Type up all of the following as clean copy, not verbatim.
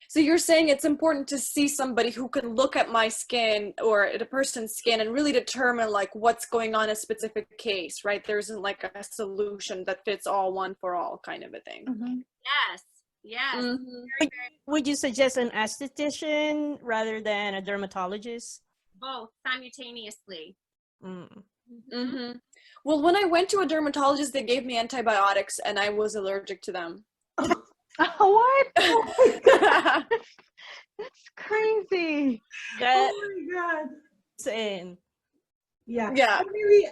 So you're saying it's important to see somebody who can look at my skin or at a person's skin and really determine like what's going on in a specific case, right? There isn't like a solution that fits all, one for all kind of a thing. Mm-hmm. Yes, yes, Mm-hmm. very, very Would you suggest an esthetician rather than a dermatologist? both simultaneously. Mm. Hmm. Mm-hmm. Well, when I went to a dermatologist, they gave me antibiotics and I was allergic to them. What? Yeah. Oh my God, that's crazy. That's Oh my God. insane. Yeah,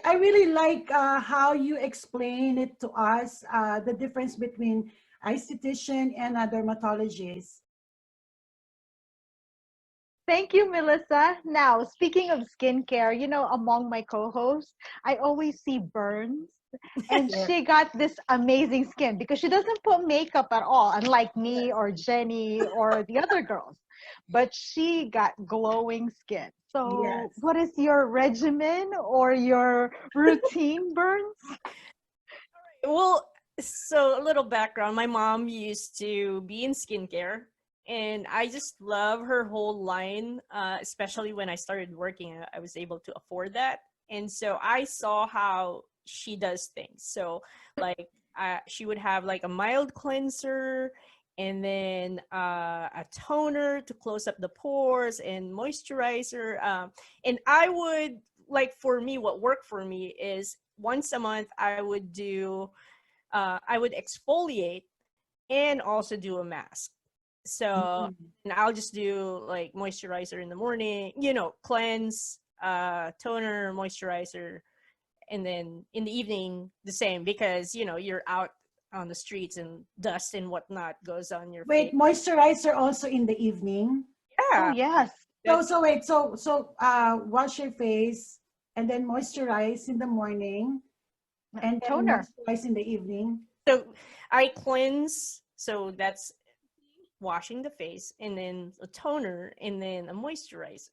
I really like how you explain it to us, the difference between esthetician and a dermatologist. Thank you, Melissa. Now, speaking of skincare, among my co-hosts, I always see Burns, and Yeah. she got this amazing skin because she doesn't put makeup at all, unlike me Yes. or Jenny or the other girls. But she got glowing skin. So, Yes. what is your regimen or your routine, Burns? Well, so a little background. My mom used to be in skincare, and I just love her whole line, especially when I started working. I was able to afford that. And so I saw how she does things. So, like, she would have like a mild cleanser and then a toner to close up the pores and moisturizer. And I would, like, for me, what worked for me is once a month I would exfoliate and also do a mask. So, Mhm. and I'll just do like moisturizer in the morning, cleanse, toner, moisturizer, and then in the evening the same because you're out on the streets and dust and whatnot goes on your face. Wait, moisturizer also in the evening. Oh, Yeah, yes. that's Wash your face and then moisturize in the morning and then Toner. moisturize in the evening. so I cleanse. So that's washing the face and then a toner and then a moisturizer.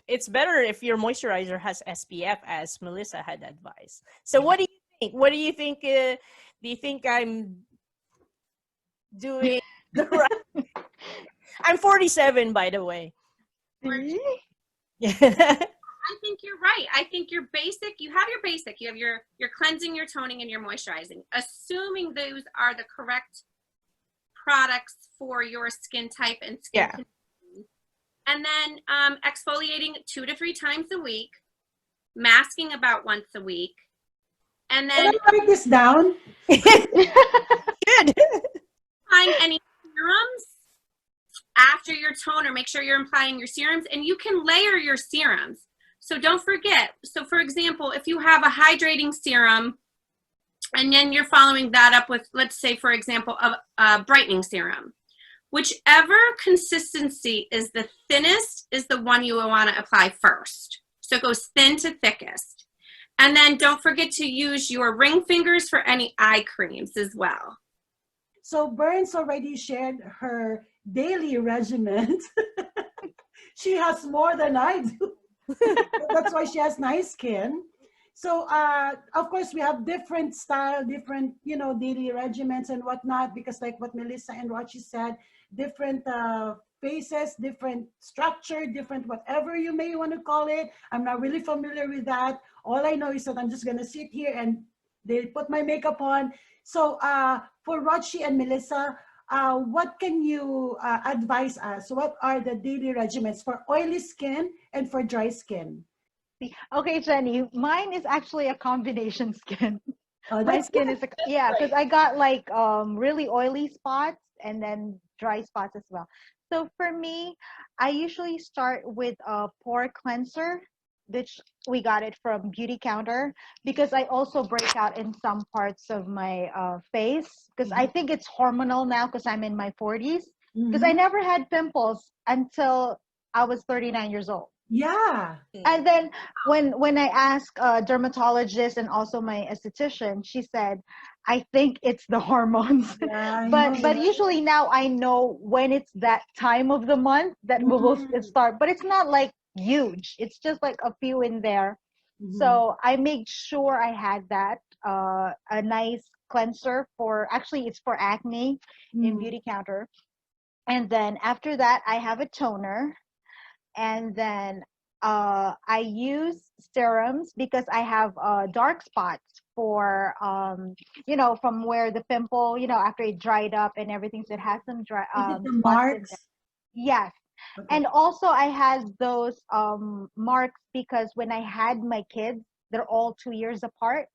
It's better if your moisturizer has SPF, as Melissa had advised. So what do you think? What do you think? Do you think I'm doing the right? I'm 47, by the way. See? Yeah. I think you're right. I think your basic, you have your basic, you have your cleansing, your toning, and your moisturizing. Assuming those are the correct products for your skin type and skin Yeah. condition. And then exfoliating 2 to 3 times a week, masking about once a week, and Can then I write this down? Good. applying any serums after your toner. Make sure you're applying your serums, and you can layer your serums. So don't forget. So for example, if you have a hydrating serum and then you're following that up with, let's say, for example, a brightening serum, whichever consistency is the thinnest is the one you will want to apply first. So it goes thin to thickest. And then don't forget to use your ring fingers for any eye creams as well. So Burns already shared her daily regimen. She has more than I do. That's why she has nice skin. So of course we have different style, different daily regimens and whatnot, because like what Melissa and Rochi said, different faces, different structure, different whatever you may want to call it. I'm not really familiar with that. All I know is that I'm just gonna sit here and they put my makeup on. So for Rochi and Melissa, what can you advise us? What are the daily regimens for oily skin and for dry skin? Okay, Jenny, mine is actually a combination skin. Oh, My that's skin good. is yeah, because I got like really oily spots and then dry spots as well. So for me, I usually start with a pore cleanser, which we got it from Beauty Counter, because I also break out in some parts of my face because I think it's hormonal now because I'm in my 40s. Because I Mm-hmm. never had pimples until I was 39 years old. Yeah. And then when I asked a dermatologist and also my esthetician, she said, I think it's the hormones. Yeah, I know, but right? usually now I know when it's that time of the month that we will Mm-hmm. start. But it's not like huge. It's just like a few in there. Mm-hmm. So I made sure I had that a nice cleanser for, actually it's for acne in Mm-hmm. Beauty Counter. And then after that, I have a toner. And then I use serums because I have dark spots for from where the pimple, after it dried up and everything, so it has some dry Is it the spots in there. marks? Yes. Okay. And also I had those marks because when I had my kids, they're all 2 years apart.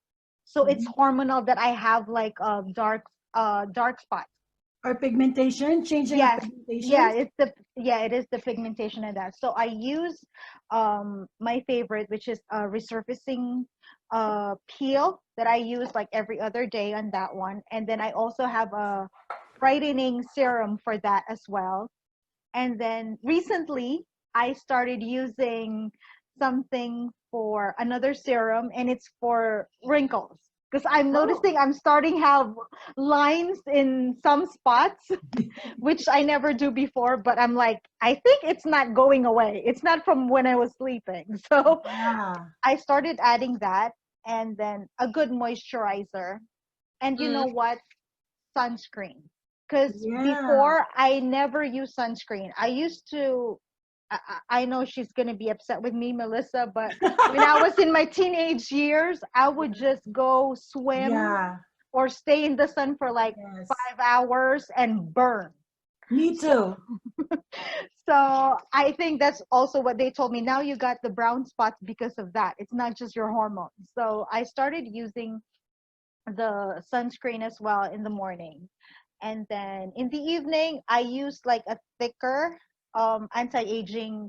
So it's hormonal that I have like dark spots. Or pigmentation, changing of Yes. pigmentation. It is the pigmentation of that. So I use my favorite, which is a resurfacing peel that I use like every other day on that one. And then I also have a brightening serum for that as well. And then recently I started using something for another serum, and it's for wrinkles. Because I'm noticing I'm starting have lines in some spots, which I never do before. But I'm like, I think it's not going away. It's not from when I was sleeping. So Yeah. I started adding that, and then a good moisturizer. And you know what? Sunscreen. Because Yeah. before I never use sunscreen. I used to. I know she's gonna be upset with me, Melissa, but when I was in my teenage years, I would just go swim Yeah. or stay in the sun for like Yes. 5 hours and burn. Me too. So I think that's also what they told me. Now you got the brown spots because of that. It's not just your hormones. So I started using the sunscreen as well in the morning. And then in the evening, I use like a thicker anti-aging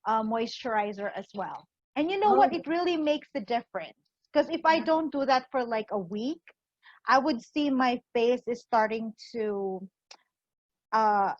moisturizer as well. And you know what? Oh. It really makes a difference. Because if I don't do that for like a week, I would see my face is starting uh,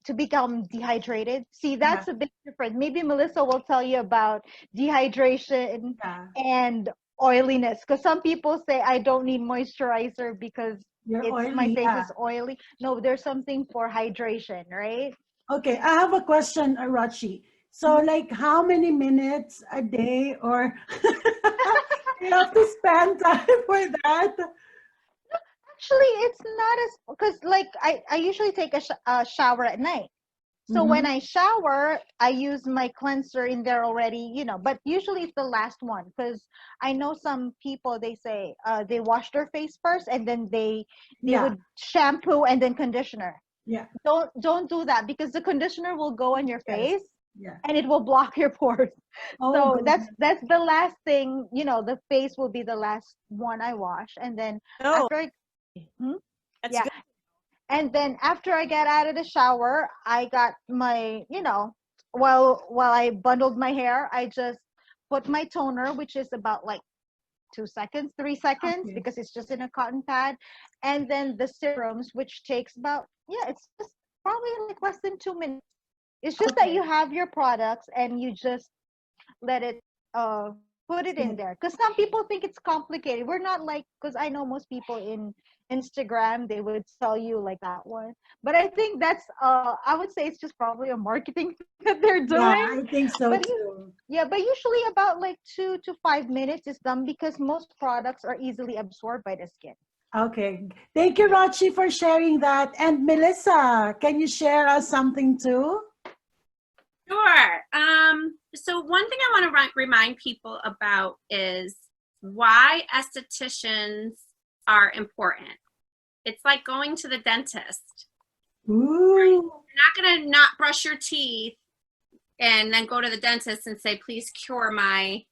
to become dehydrated. See, that's a big difference. Maybe Melissa will tell you about dehydration Yeah. and oiliness. Because some people say I don't need moisturizer because You're my oily. face Yeah. is oily. No, there's something for hydration, right? Okay, I have a question, Arachi. So, like, how many minutes a day, or you have to spend time for that? Actually, it's not as because like I usually take a shower at night. So when Mm-hmm. I shower, I use my cleanser in there already, but usually it's the last one because I know some people they say they wash their face first and then they Yeah. would shampoo and then conditioner. Yeah. Don't do that because the conditioner will go on your Yes. face Yeah. and it will block your pores. Oh, So goodness. that's the last thing, the face will be the last one I wash. And then No, after Hmm? that's Yeah. good. And then after I get out of the shower, I got my, while I bundled my hair, I just put my toner, which is about like 2 seconds, 3 seconds, Okay. because it's just in a cotton pad. And then the serums, which takes about, it's just probably like less than 2 minutes. It's just that Okay. you have your products and you just let it put it in Good. there because some people think it's complicated. We're not like, because I know most people in Instagram they would tell you like that one, but I think that's I would say it's just probably a marketing that they're Yeah, doing. I think so But too. but usually about like 2 to 5 minutes is done because most products are easily absorbed by the skin. Okay. Thank you, Rachi, for sharing that. And Melissa, can you share us something too? Sure. So one thing I want to remind people about is why estheticians are important. It's like going to the dentist. Ooh. You're not going to not brush your teeth and then go to the dentist and say, please cure my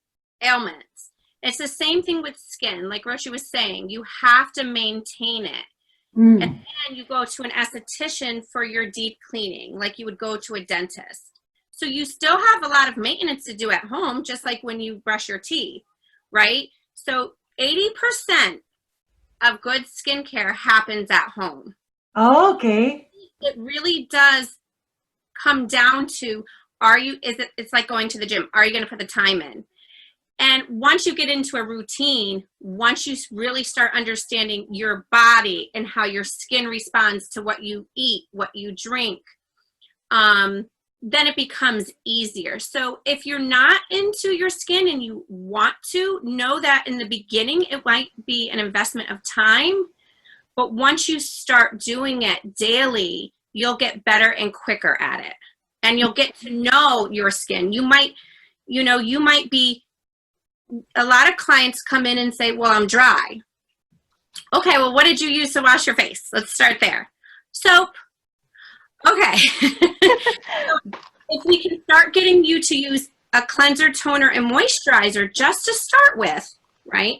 ailments. It's the same thing with skin. Like Roshi was saying, you have to maintain it. Mm. And then you go to an esthetician for your deep cleaning, like you would go to a dentist. So you still have a lot of maintenance to do at home, just like when you brush your teeth, right? So 80% of good skincare happens at home. Oh, okay. It really does come down to, it's like going to the gym. Are you going to put the time in? And once you get into a routine, once you really start understanding your body and how your skin responds to what you eat, what you drink, then it becomes easier. So if you're not into your skin and you want to, know that in the beginning, it might be an investment of time. But once you start doing it daily, you'll get better and quicker at it. And you'll get to know your skin. You might be, a lot of clients come in and say, well, I'm dry. Okay, well, what did you use to wash your face? Let's start there. Soap. Okay. If we can start getting you to use a cleanser, toner, and moisturizer just to start with, right?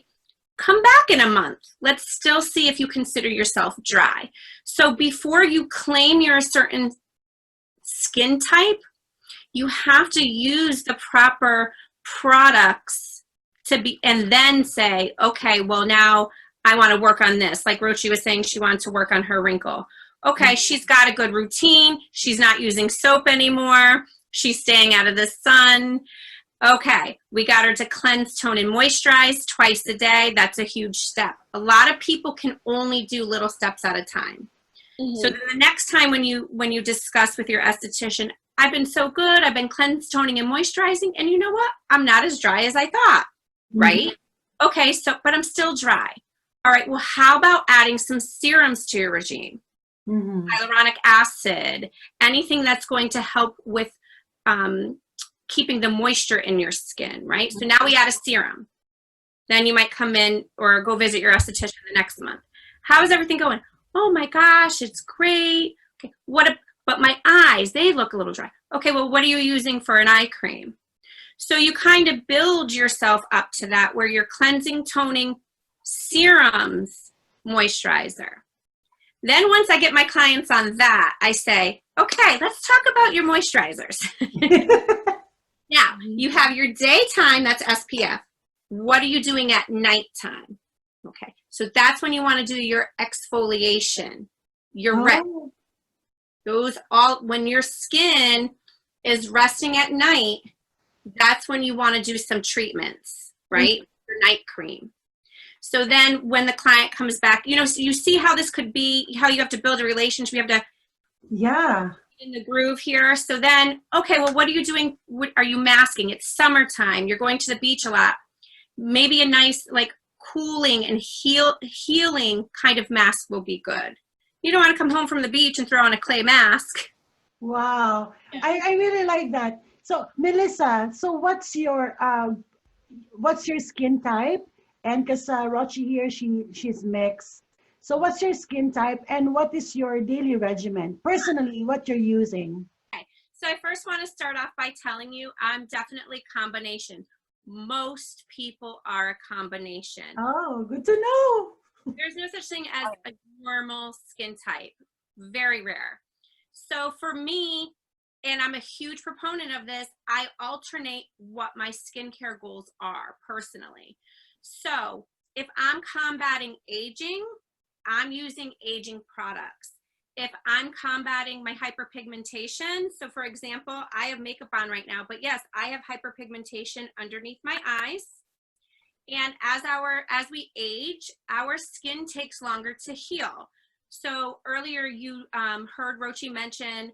Come back in a month. Let's still see if you consider yourself dry. So before you claim you're a certain skin type, you have to use the proper products to be, and then say, okay, well, now I want to work on this. Like Rochi was saying, she wanted to work on her wrinkle. Okay, she's got a good routine. She's not using soap anymore. She's staying out of the sun. Okay, we got her to cleanse, tone, and moisturize twice a day. That's a huge step. A lot of people can only do little steps at a time. So then the next time when you discuss with your esthetician, I've been so good, I've been cleanse, toning, and moisturizing, and you know what? I'm not as dry as I thought, right? Okay, so, but I'm still dry. All right, well, how about adding some serums to your regime? Hyaluronic acid, anything that's going to help with keeping the moisture in your skin, right? So now we add a serum. Then you might come in or go visit your esthetician the next month. How is everything going? Oh my gosh, it's great. Okay, but my eyes, they look a little dry. Okay, well, what are you using for an eye cream? So you kind of build yourself up to that where you're cleansing, toning, serums, moisturizer. Then once I get my clients on that, I say, okay, let's talk about your moisturizers. Now, you have your daytime, that's SPF. What are you doing at nighttime? Okay, so that's when you want to do your exfoliation, your rest. Those all, when your skin is resting at night, that's when you want to do some treatments, right? Your night cream. So then when the client comes back, you know, so you see how this could be, how you have to build a relationship. You have to in the groove here. So then, okay, well, what are you doing? What, are you masking? It's summertime. You're going to the beach a lot. Maybe a nice, like, cooling and healing kind of mask will be good. You don't want to come home from the beach and throw on a clay mask. Wow, I really like that. So Melissa, so what's your skin type? And because Rochi here, she's mixed. So what's your skin type and what is your daily regimen? Personally, what you're using? Okay, so I first want to start off by telling you I'm definitely combination. Most people are a combination. Oh, good to know. There's no such thing as a normal skin type. Very rare. So for me, and I'm a huge proponent of this, I alternate what my skincare goals are personally. So if I'm combating aging, I'm using aging products. If I'm combating my hyperpigmentation, so for example, I have makeup on right now, but yes, I have hyperpigmentation underneath my eyes. And as we age, our skin takes longer to heal. So earlier you heard Rochi mention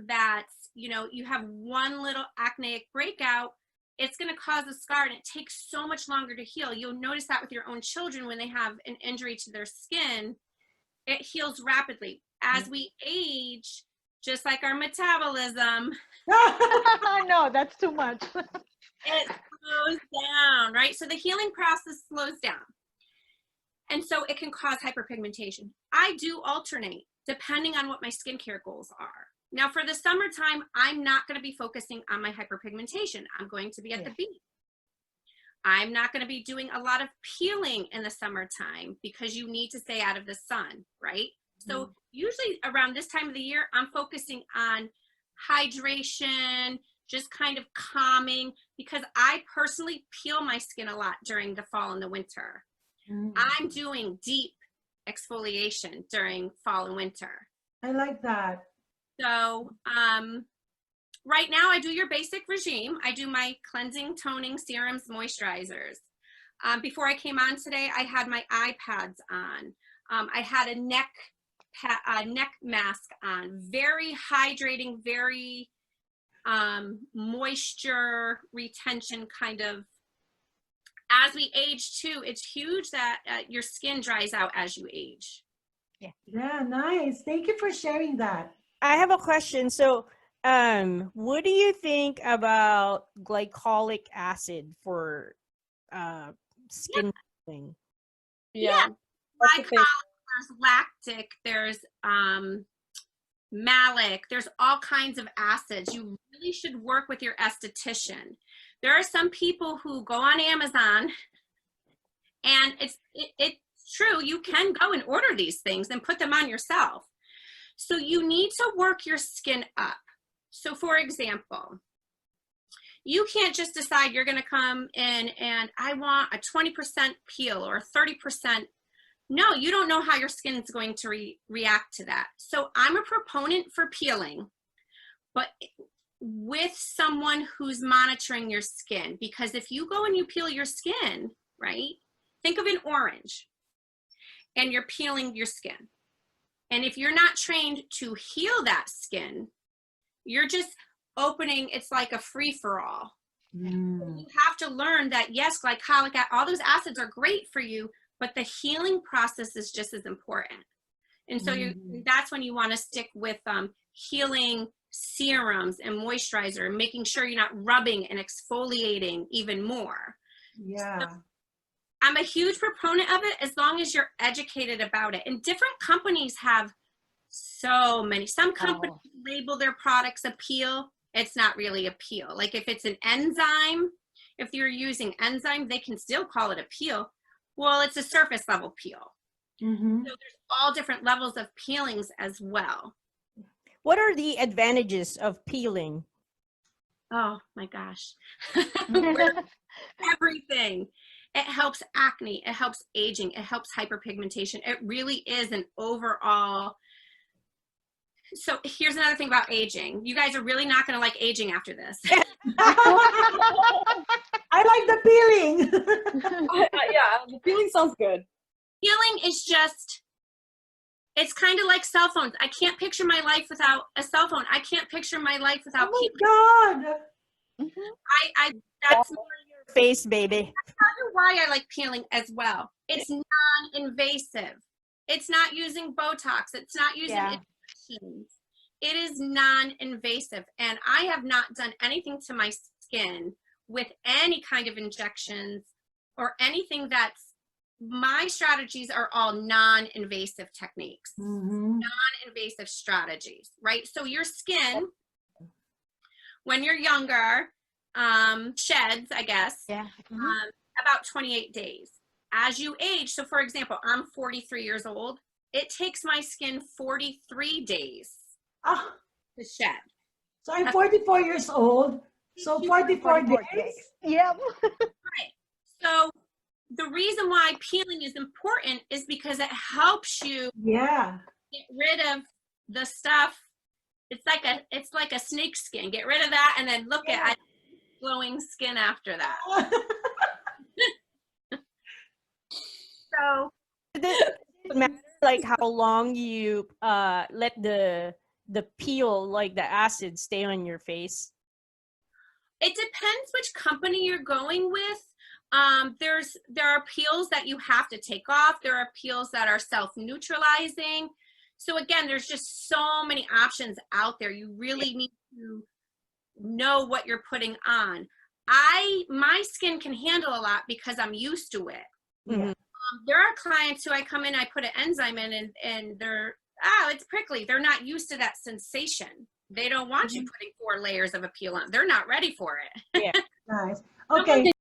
that, you know, you have one little acneic breakout, it's going to cause a scar and it takes so much longer to heal. You'll notice that with your own children when they have an injury to their skin, it heals rapidly. As we age, just like our metabolism, No, that's too much. it slows down, right? So the healing process slows down. And so it can cause hyperpigmentation. I do alternate depending on what my skincare goals are. Now for the summertime, I'm not going to be focusing on my hyperpigmentation. I'm going to be at the beach. I'm not going to be doing a lot of peeling in the summertime because you need to stay out of the sun, right? So usually around this time of the year, I'm focusing on hydration, just kind of calming, because I personally peel my skin a lot during the fall and the winter. I'm doing deep exfoliation during fall and winter. I like that. So right now I do your basic regime. I do my cleansing, toning, serums, moisturizers. Before I came on today, I had my eye pads on. I had a neck mask on. Very hydrating, very moisture retention kind of. As we age too, it's huge that your skin dries out as you age. Yeah, nice. Thank you for sharing that. I have a question. So, what do you think about glycolic acid for skin peeling? Yeah. Glycolic, That's the thing. there's lactic, there's malic, there's all kinds of acids. You really should work with your esthetician. There are some people who go on Amazon, and it's true, you can go and order these things and put them on yourself. So you need to work your skin up. So for example, you can't just decide you're going to come in and I want a 20% peel or 30%. No, you don't know how your skin is going to react to that. So I'm a proponent for peeling, but with someone who's monitoring your skin, because if you go and you peel your skin, right? Think of an orange and you're peeling your skin. And if you're not trained to heal that skin, you're just opening, it's like a free-for-all. You have to learn that, yes, glycolic, all those acids are great for you, but the healing process is just as important. And so that's when you want to stick with healing serums and moisturizer, and making sure you're not rubbing and exfoliating even more. Yeah. So I'm a huge proponent of it as long as you're educated about it. And different companies have so many. Some companies label their products a peel. It's not really a peel. Like if it's an enzyme, if you're using enzyme, they can still call it a peel. Well, it's a surface level peel. So there's all different levels of peelings as well. What are the advantages of peeling? Oh my gosh. Everything. It helps acne, it helps aging, it helps hyperpigmentation. It really is an overall. So here's another thing about aging. You guys are really not going to like aging after this. I like the peeling. Yeah, the feeling sounds good. Healing is just, it's kind of like cell phones. I can't picture my life without a cell phone. I can't picture my life without Oh peeling. my God. That's Face, baby. why I like peeling as well. It's non-invasive. It's not using Botox. It's not using injections. It is non-invasive. And I have not done anything to my skin with any kind of injections or anything that's, my strategies are all non-invasive techniques, non-invasive strategies, right? So your skin, when you're younger, sheds, I guess, about 28 days. As you age, so for example, I'm 43 years old. It takes my skin 43 days to shed. So I'm 44 years old. So 44 days. Yep. Right. So the reason why peeling is important is because it helps you get rid of the stuff. It's like a snake skin. Get rid of that and then look at glowing skin after that. So Does it matter like how long you let the peel, like the acid, stay on your face? it depends which company you're going with. There are peels that you have to take off. There are peels that are self-neutralizing. So again, there's just so many options out there. You really need to know what you're putting on. My skin can handle a lot because I'm used to it. Mhm. There are clients who I come in, I put an enzyme in, and they're, it's prickly. They're not used to that sensation. They don't want you putting 4 layers of a peel on. They're not ready for it. Nice. Okay.